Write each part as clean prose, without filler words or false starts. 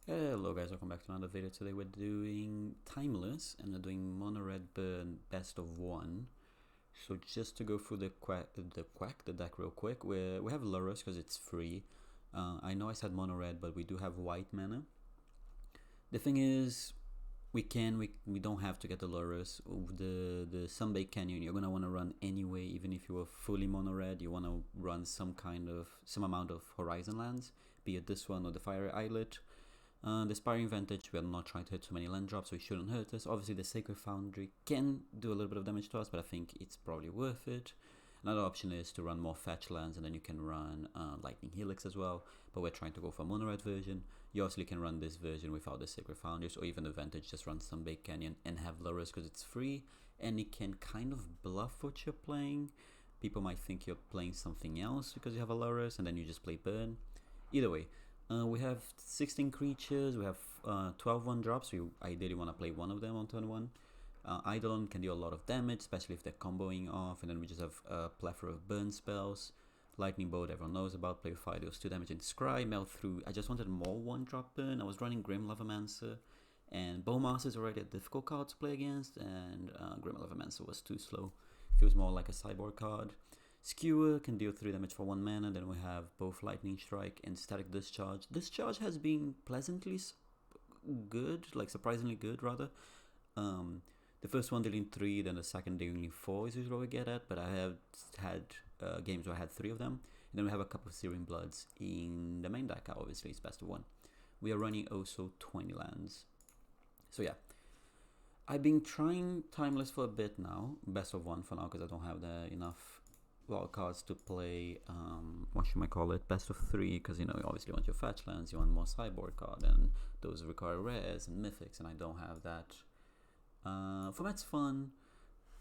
Hello guys, welcome back to another video. Today we're doing Timeless and we're doing Mono Red Burn Best of 1. So just to go through the deck real quick, we have Lurrus because it's free. I know I said Mono Red, but we do have white mana. The thing is, we don't have to get the Lurrus. The Sunbake Canyon you're gonna want to run anyway, even if you were fully Mono Red. You want to run some amount of Horizon lands, be it this one or the Fiery Islet. The Sparring Vantage, we are not trying to hit too many land drops, so it shouldn't hurt us. Obviously, the Sacred Foundry can do a little bit of damage to us, but I think it's probably worth it. Another option is to run more fetch lands, and then you can run Lightning Helix as well, but we're trying to go for a mono red version. You obviously can run this version without the Sacred Foundries, or even the Vantage, just run some Big Canyon and have Lurrus because it's free, and it can kind of bluff what you're playing. People might think you're playing something else because you have a Lurrus, and then you just play Burn. Either way, we have 16 creatures, we have 12 1-drops, we ideally want to play one of them on turn 1. Eidolon can do a lot of damage, especially if they're comboing off, and then we just have a plethora of burn spells. Lightning Bolt, everyone knows about, play with fire, deals 2 damage in Scry, melt through. I just wanted more 1-drop burn. I was running Grim Lavamancer, and Bowmaster is already a difficult card to play against, and Grim Lavamancer was too slow. Feels more like a cyborg card. Skewer can deal 3 damage for 1 mana. Then we have both Lightning Strike and Static Discharge. Discharge has been pleasantly good, like surprisingly good rather. The first one dealing 3, then the second dealing 4 is usually what we get at, but I have had games where I had 3 of them. And then we have a couple of Searing Bloods in the main deck, obviously it's best of 1. We are running also 20 lands. So yeah, I've been trying Timeless for a bit now, best of 1 for now because I don't have enough wild cards to play, what should I call it, best of 3, because you know you obviously want your fetch lands, you want more sideboard card, and those require rares and mythics, and I don't have that. Format's fun,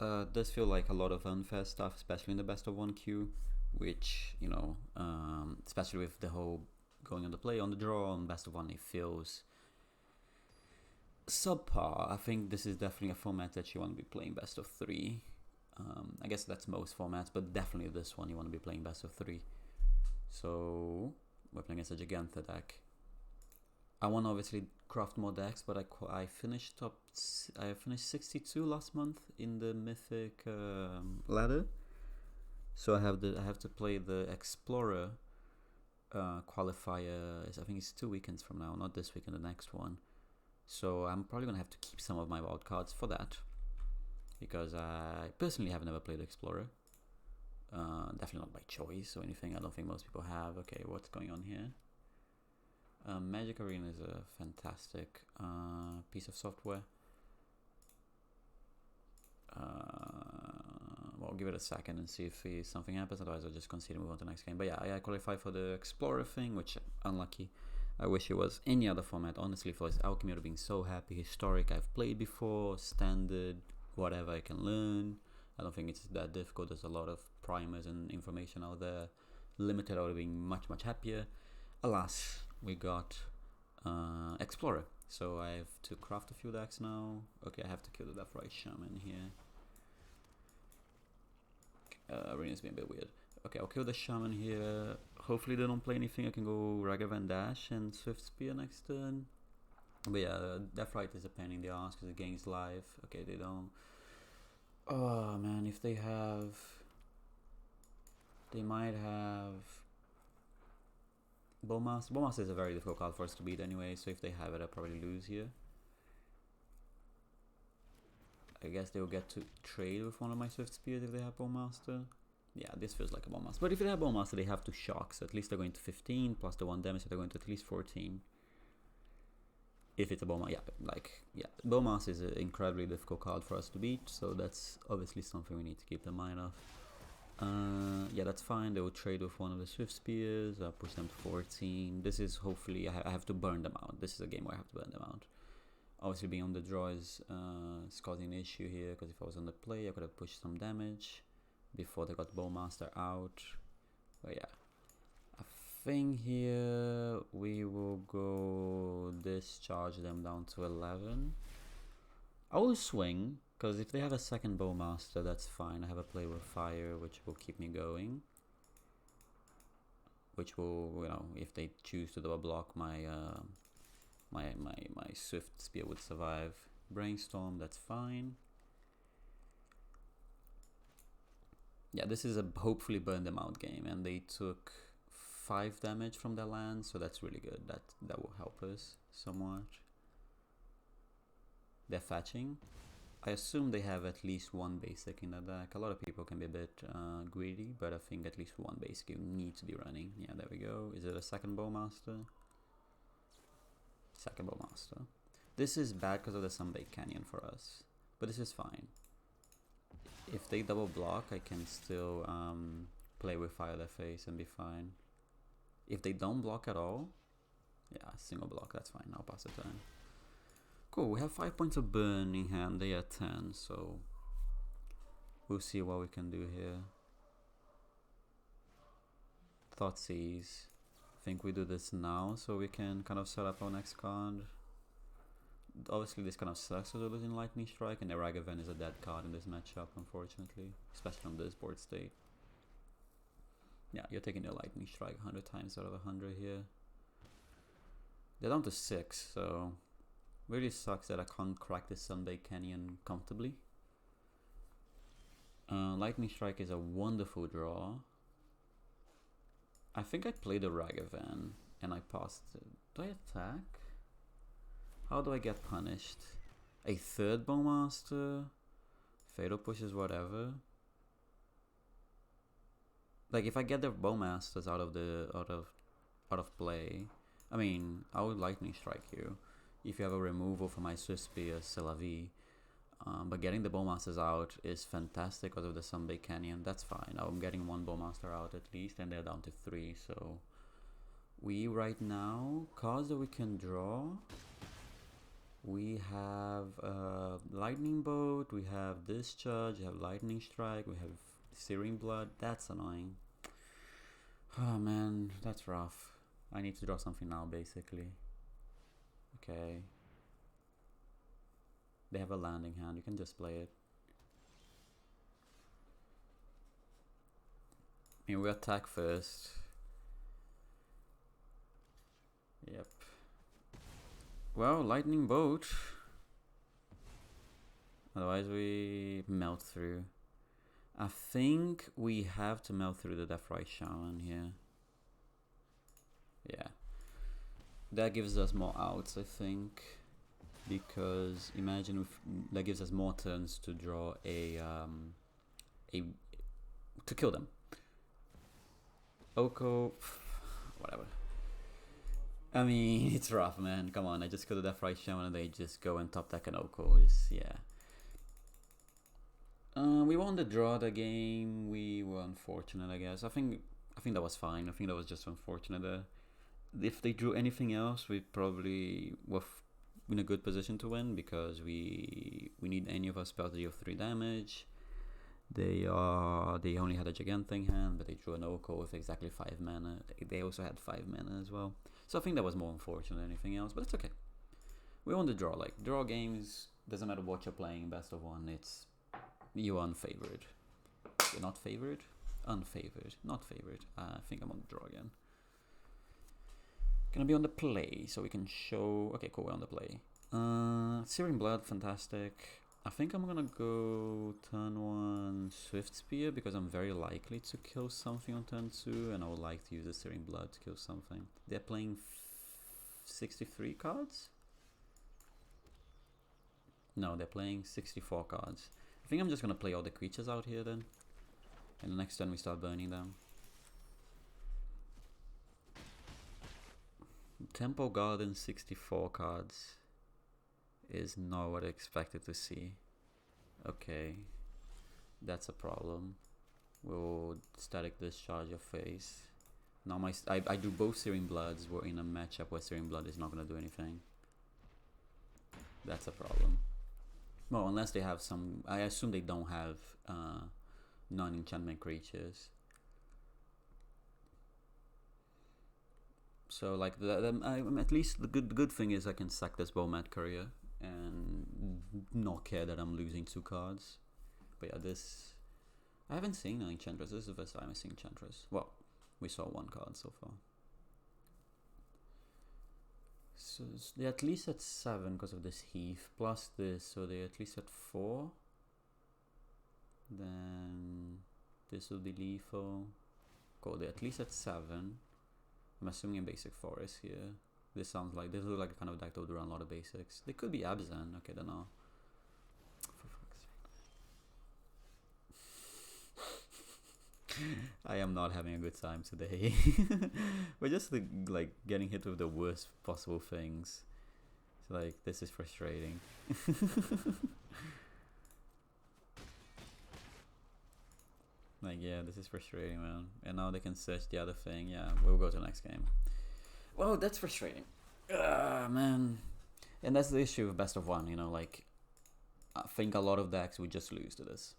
does feel like a lot of unfair stuff, especially in the best of 1 queue, which, you know, especially with the whole going on the play, on the draw, on best of 1, it feels subpar. I think this is definitely a format that you want to be playing best of 3. I guess that's most formats, but definitely this one you want to be playing best of 3. So we're playing against a Giganta deck. I want to obviously craft more decks, but I finished 62 last month in the Mythic ladder. So I have to play the Explorer qualifier. I think it's 2 weekends from now, not this weekend, the next one. So I'm probably gonna have to keep some of my wild cards for that, because I personally have never played Explorer. Definitely not by choice or anything. I don't think most people have. Okay, what's going on here? Magic Arena is a fantastic piece of software. Well, give it a second and see if something happens. Otherwise, I'll just consider move on to the next game. But yeah, I qualify for the Explorer thing, which unlucky. I wish it was any other format. Honestly, for this Alchemy, I would have been so happy. Historic, I've played before. Standard, whatever I can learn. I don't think it's that difficult. There's a lot of primers and information out there. Limited, I would have been much happier. Alas, we got Explorer, so I have to craft a few decks now. Okay, I have to kill the Deathrite Shaman here. Arena's been a bit weird. Okay, I'll kill the Shaman here. Hopefully they don't play anything. I can go Ragavan Dash and Swift Spear next turn. But yeah, Deathrite is a pain in the ass because it gains life. Okay, they don't. Oh man, if they have, they might have Bowmaster. Bowmaster is a very difficult card for us to beat anyway, so if they have it, I'll probably lose here. I guess they'll get to trade with one of my Swift Spears if they have Bowmaster. Yeah, this feels like a Bowmaster. But if they have Bowmaster, they have to shock, so at least they're going to 15, plus the 1 damage, so they're going to at least 14. If it's a Bowmaster, yeah, Bowmaster is an incredibly difficult card for us to beat, so that's obviously something we need to keep in mind of. Yeah, that's fine. They will trade with one of the Swift Spears, push them to 14. This is hopefully, I have to burn them out. This is a game where I have to burn them out. Obviously being on the draw is causing an issue here, because if I was on the play I could have pushed some damage before they got Bowmaster out. But yeah, I think here we will go discharge them down to 11. I will swing, because if they have a second Bowmaster, that's fine. I have a play with fire, which will keep me going. Which will, you know, if they choose to double block my my Swift Spear would survive. Brainstorm, that's fine. Yeah, this is a hopefully burn them out game, and they took 5 damage from their land, so that's really good. That will help us somewhat. They're fetching. I assume they have at least one basic in the deck. A lot of people can be a bit greedy, but I think at least one basic you need to be running. Yeah, there we go. Is it a second Bowmaster? Second Bowmaster. This is bad because of the Sunbaked Canyon for us, but this is fine. If they double block, I can still play with Fire Their Face and be fine. If they don't block at all, yeah, single block, that's fine. I'll pass the turn. Cool, we have 5 points of burn in hand, they are 10, so we'll see what we can do here. Thoughtseize. I think we do this now so we can kind of set up our next card. Obviously this kind of sucks because we're losing Lightning Strike, and the Ragavan is a dead card in this matchup, unfortunately, especially on this board state. Yeah, you're taking the Lightning Strike 100 times out of 100 here. They're down to 6, so really sucks that I can't crack this Sunbaked Canyon comfortably. Lightning Strike is a wonderful draw. I think I played a Ragavan and I passed it. Do I attack? How do I get punished? A third Bowmaster? Fatal pushes whatever. Like if I get the Bowmasters out of play, I mean I would Lightning Strike you. If you have a removal for my Swift Spear, c'est la vie. But getting the Bowmasters out is fantastic because of the Sunbaked Canyon. That's fine. I'm getting one Bowmaster out at least, and they're down to 3. So we right now, cards that we can draw. We have Lightning Bolt. We have Discharge. We have Lightning Strike. We have Searing Blood. That's annoying. Oh man, that's rough. I need to draw something now, basically. Okay. They have a landing hand, you can just play it. I mean, we attack first. Yep. Well, Lightning Bolt. Otherwise we melt through. I think we have to melt through the Deathrite Shaman here. Yeah. That gives us more outs, I think, because imagine if that gives us more turns to draw to kill them. Oko, whatever. I mean, it's rough, man. Come on, I just killed the Deathrite Shaman and they just go and top deck an Oko. Just, yeah. We won the draw the game. We were unfortunate, I guess. I think that was fine. I think that was just unfortunate. If they drew anything else, we probably were in a good position to win, because we need any of our spells to deal 3 damage. They only had a Gigantic hand, but they drew an Oko with exactly 5 mana. They also had 5 mana as well. So I think that was more unfortunate than anything else, but it's okay. We won the draw. Like, draw games, doesn't matter what you're playing, best of 1, it's you're unfavored. You're not favored? Unfavored. Not favored. I think I'm on the draw again. Gonna be on the play, so we can show. Okay, cool, we're on the play. Searing Blood, fantastic. I think I'm gonna go turn 1 Swift Spear, because I'm very likely to kill something on turn 2, and I would like to use the Searing Blood to kill something. They're playing 63 cards? No, they're playing 64 cards. I think I'm just gonna play all the creatures out here then, and the next turn we start burning them. Temple Garden 64 cards is not what I expected to see. Okay, that's a problem. We'll Static Discharge your face. Now I do both Searing Bloods. We're in a matchup where Searing Blood is not going to do anything. That's a problem. Well, unless they have some... I assume they don't have non-enchantment creatures. So like at least the good thing is I can sack this Bowmat Courier and not care that I'm losing 2 cards. But yeah, this I haven't seen an Enchantress. This is the first time I've seen Enchantress. Well, we saw 1 card so far. So they're at least at 7 because of this heath, plus this, so they're at least at 4. Then this will be lethal. Cool, they're at least at 7. I'm assuming in basic forest here. This looks like a kind of deck that would run a lot of basics. They could be Abzan, okay, they're not. For fuck's sake. I am not having a good time today. We're just like getting hit with the worst possible things. It's like, this is frustrating. Like, yeah, this is frustrating, man. And now they can search the other thing. Yeah, we'll go to the next game. Well, that's frustrating. Man. And that's the issue of best of one, you know, like, I think a lot of decks would just lose to this.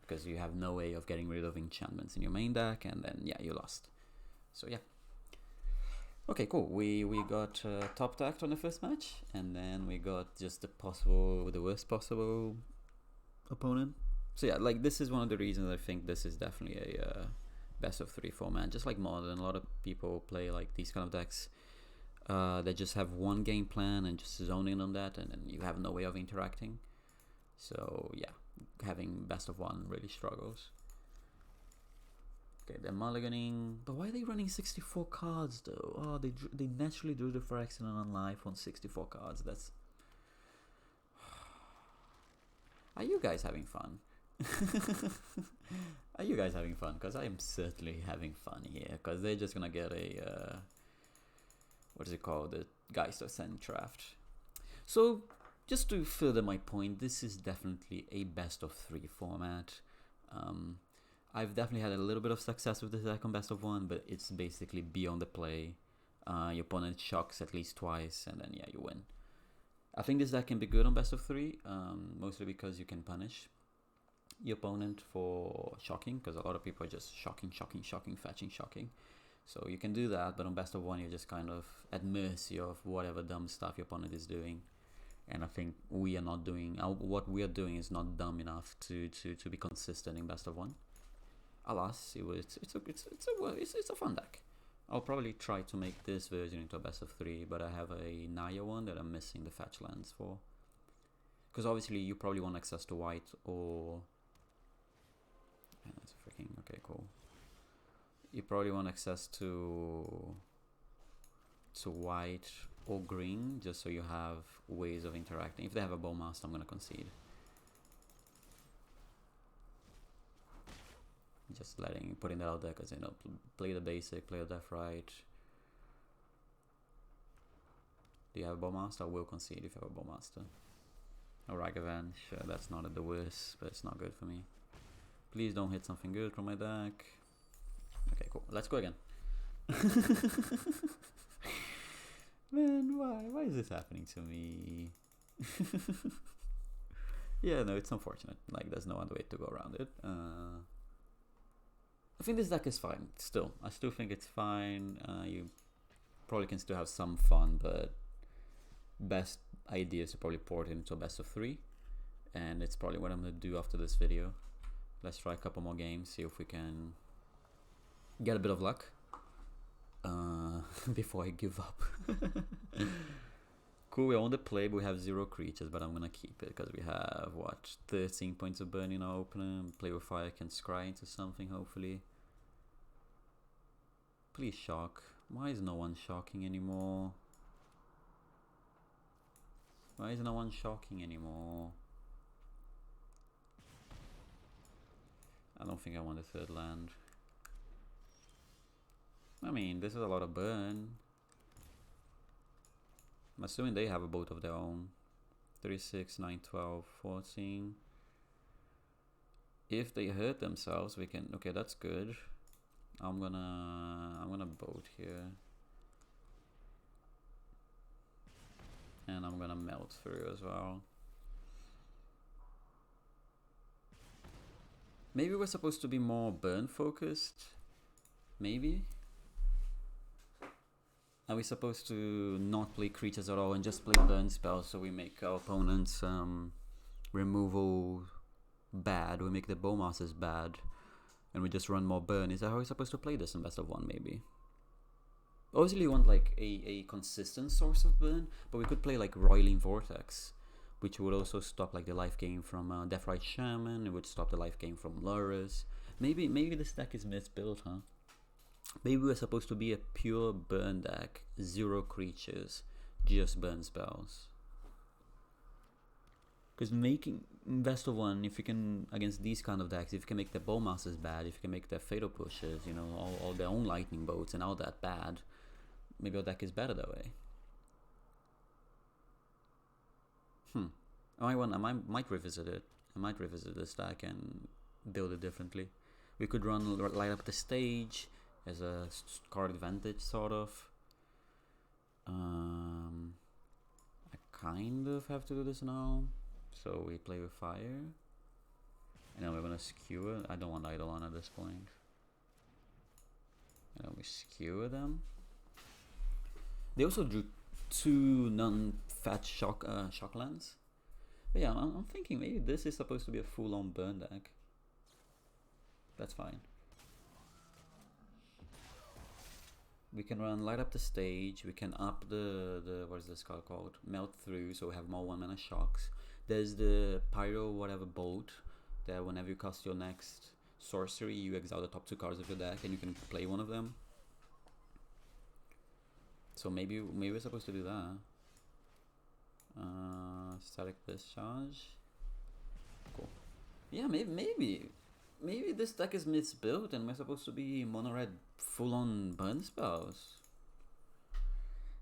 Because you have no way of getting rid of enchantments in your main deck, and then, yeah, you lost. So, yeah. Okay, cool. We got top decked on the first match, and then we got just the worst possible opponent. So yeah, like, this is one of the reasons I think this is definitely a best of 3 format. Just like Modern, a lot of people play like these kind of decks. They just have one game plan and just zone in on that, and then you have no way of interacting. So yeah, having best of 1 really struggles. Okay, they're mulliganing, but why are they running 64 cards though? Oh, they naturally drew the for accident on life on 64 cards. That's. Are you guys having fun? Are you guys having fun? Because I am certainly having fun here. Because they're just gonna get a what is it called? The Geist of Sand draft. So just to further my point, this is definitely a best of 3 format. I've definitely had a little bit of success with this deck on best of 1, but it's basically beyond the play. Your opponent shocks at least twice, and then yeah, you win. I think this deck can be good on best of 3, mostly because you can punish your opponent for shocking, because a lot of people are just shocking, fetching, shocking. So you can do that, but on best of 1 you're just kind of at mercy of whatever dumb stuff your opponent is doing. And I think we are not doing, what we are doing is not dumb enough to be consistent in best of 1. Alas, it's a fun deck. I'll probably try to make this version into a best of 3, but I have a Naya one that I'm missing the fetch lands for. Because obviously you probably want access to white or... Yeah, that's freaking... Okay, cool. You probably want access to white or green, just so you have ways of interacting. If they have a Bowmaster, I'm going to concede. Just putting that out there, because, you know, play the basic, play the left right. Do you have a Bowmaster? I will concede if you have a Bowmaster. Or Ragavan, sure, that's not the worst, but it's not good for me. Please don't hit something good from my deck. Okay, cool. Let's go again. Man, why is this happening to me? Yeah, no, it's unfortunate. Like, there's no other way to go around it. I think this deck is fine, still. I still think it's fine. You probably can still have some fun, but best idea is to probably port it into a best of 3. And it's probably what I'm going to do after this video. Let's try a couple more games, see if we can get a bit of luck before I give up. Cool, we're on the play, but we have 0 creatures, but I'm going to keep it because we have, what, 13 points of burn in our opener. Play with fire can scry into something, hopefully. Please shock. Why is no one shocking anymore? Why is no one shocking anymore? I don't think I want a 3rd land. I mean, this is a lot of burn. I'm assuming they have a boat of their own. 3, 6, 9, 12, 14. If they hurt themselves, we can... Okay, that's good. I'm gonna boat here. And I'm gonna melt through as well. Maybe we're supposed to be more burn focused. Maybe. Are we supposed to not play creatures at all and just play burn spells, so we make our opponents removal bad, we make the Bowmasters bad, and we just run more burn? Is that how we're supposed to play this in best of 1, maybe? Obviously, you want like a consistent source of burn, but we could play like Roiling Vortex, which would also stop like the life gain from Deathrite Shaman. It would stop the life gain from Lurrus. Maybe this deck is misbuilt, huh? Maybe we're supposed to be a pure burn deck, 0 creatures, just burn spells. Because making best of one, if you can, against these kind of decks, if you can make the Bowmasters bad, if you can make their Fatal Pushes, you know, all their own Lightning Bolts and all that bad, maybe our deck is better that way. I might revisit it. I might revisit this deck and build it differently. We could run Light Up the Stage as a card advantage, sort of. I kind of have to do this now. So we play with fire. And then we're gonna skewer. I don't want Eidolon at this point. And then we skewer them. They also drew 2 non-fat shock lands. But yeah, I'm thinking maybe this is supposed to be a full-on burn deck. That's fine. We can run Light Up the Stage. We can up the what is this card called? Melt Through, so we have more 1-mana shocks. There's the Pyro whatever bolt that whenever you cast your next sorcery, you exile the top 2 cards of your deck and you can play one of them. So maybe we're supposed to do that. Static Discharge. Cool. Yeah, maybe this deck is misbuilt and we're supposed to be mono red full on burn spells.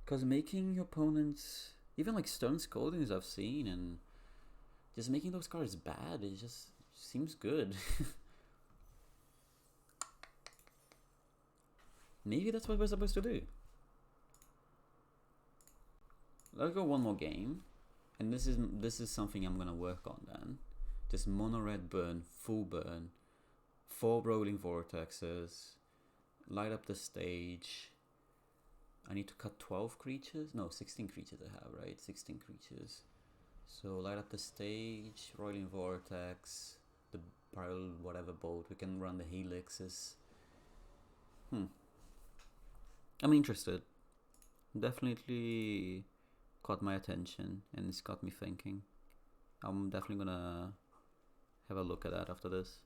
Cause making your opponents, even like Stone Scoldings I've seen, and just making those cards bad, it just seems good. Maybe that's what we're supposed to do. Let's go one more game, and this is something I'm gonna work on then. Just mono red burn, full burn, 4 Rolling Vortexes, Light Up the Stage. I need to cut 12 creatures? No, 16 creatures I have, right? 16 creatures. So Light Up the Stage, Rolling Vortex, the Pyro whatever bolt. We can run the Helixes. I'm interested. Definitely caught my attention and it's got me thinking. I'm definitely gonna have a look at that after this.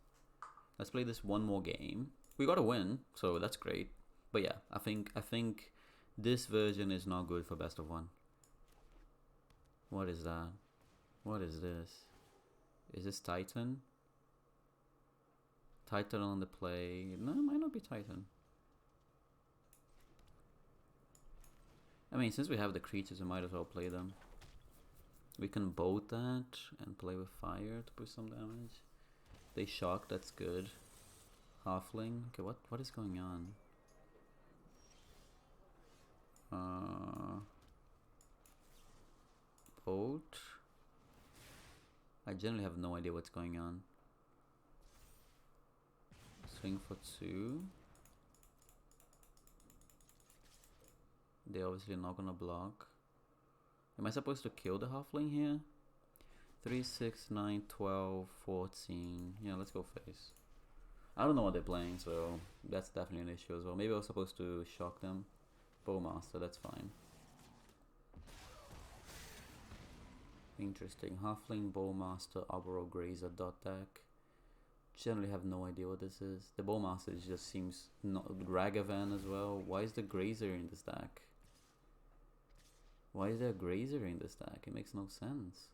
Let's play this one more game. We got a win, so that's great. But yeah, I think this version is not good for best of one. What is that? What is this? Is this Titan? Titan on the play? No, it might not be Titan. I mean, since we have the creatures, we might as well play them. We can bolt that and play with fire to push some damage. They shock, that's good. Halfling. Okay, what is going on? Bolt. I generally have no idea what's going on. Swing for 2. They're obviously not gonna block. Am I supposed to kill the halfling here? 3, 6, 9, 12, 14. Yeah, let's go face. I don't know what they're playing, so that's definitely an issue as well. Maybe I was supposed to shock them. Bowmaster, that's fine. Interesting. Halfling, Bowmaster, Arboro, Grazer, dot deck. Generally have no idea what this is. The Bowmaster just seems not Ragavan as well. Why is the Grazer in this deck? Why is there a Grazer in this deck? It makes no sense.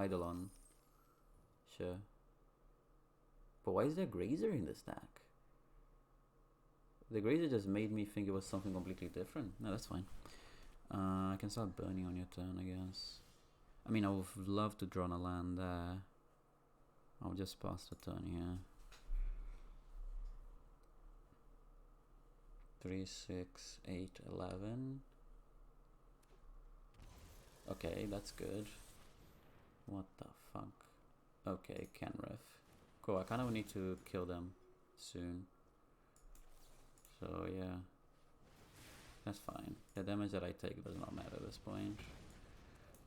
Eidolon. Sure. But why is there a Grazer in this deck? The Grazer just made me think it was something completely different. No, that's fine. I can start burning on your turn, I guess. I mean, I would love to draw on a land there. I'll just pass the turn here. 3, 6, 8, 11. Okay, that's good. What the fuck? Okay, Kenrith. Cool, I kind of need to kill them soon. So yeah, that's fine. The damage that I take does not matter at this point.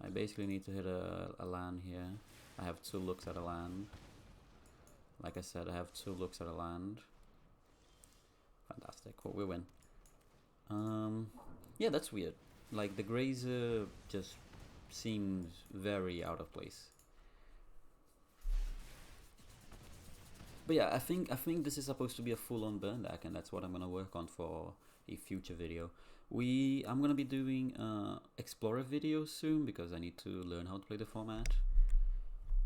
I basically need to hit a land here. I have 2 looks at a land. Like I said, I have 2 looks at a land. Fantastic. Well, we win. Yeah, that's weird. Like the Grazer just seems very out of place. But yeah, I think this is supposed to be a full-on burn deck, and that's what I'm gonna work on for a future video. I'm gonna be doing Explorer videos soon because I need to learn how to play the format.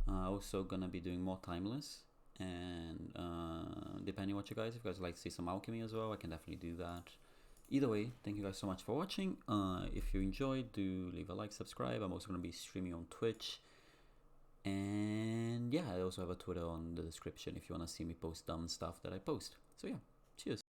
Also gonna be doing more Timeless, and depending on what if you guys like to see some Alchemy as well, I can definitely do that. Either way, thank you guys so much for watching. If you enjoyed, do leave a like, subscribe. I'm also gonna be streaming on Twitch. And yeah, I also have a Twitter on the description if you want to see me post dumb stuff that I post. So yeah, cheers.